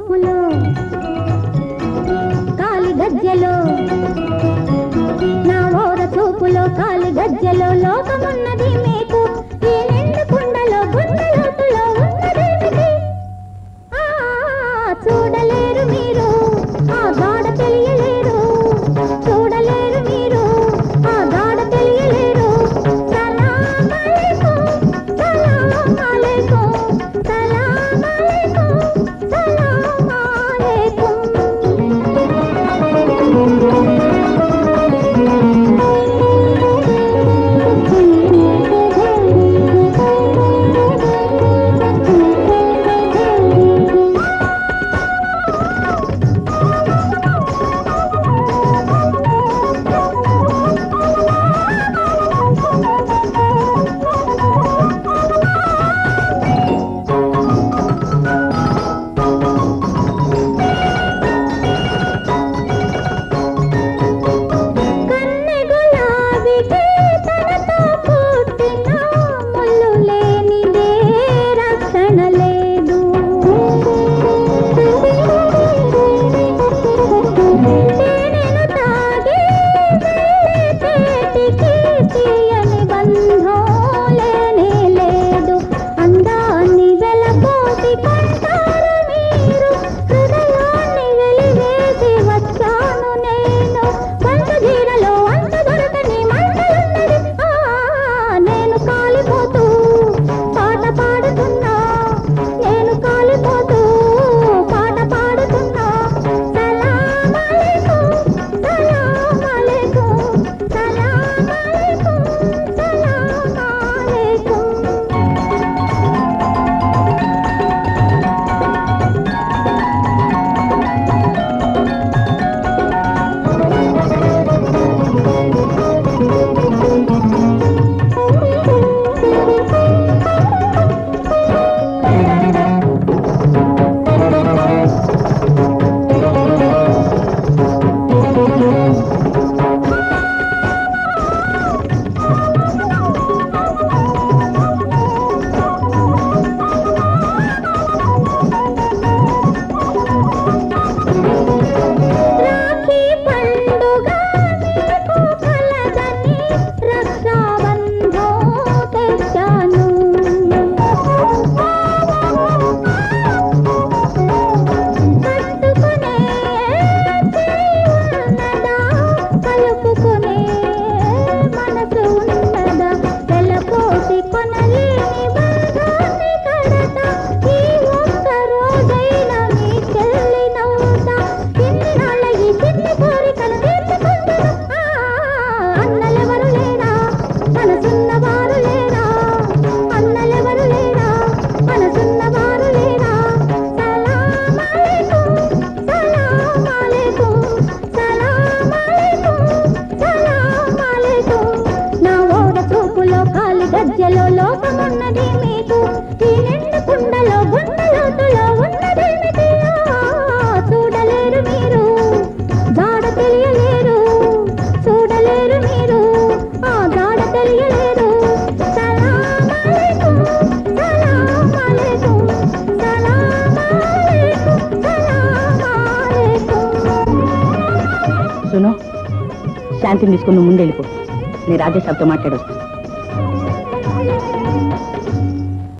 చూపులో కాలి గజ్జలో నా ఓర చూపులో కాలి గజ్జలో లోకమున్నది మీకు ఈ నిండు కుండలో గుండెలోతులో ఉన్నదేమిటి చూడలేరు మీరు ఆ గాఢ తెలియలేరు చూడలేరు మీరు ఆ గాఢ తెలియలేరు సలాం అలైకుం సలాం అలైకుం సలాం అలైకుం సలాం అలైకుం గజ్జలో లోకమున్నది మీకు ఈ నిండు కుండలో గుండెలోతులో ఉన్నదేమిటి చూడలేరు మీరు గాఢ తెలియలేరు చూడలేరు మీరు ఆ గాఢ తెలియలేరు సలాం అలైకుం సలాం అలైకుం సలాం అలైకుం సలాం అలైకుం. సునో, శాంతిని తీసుకుని ముందెళ్ళిపో. నేను రాజేష్ సాబ్తో మాట్లాడొస్తాను.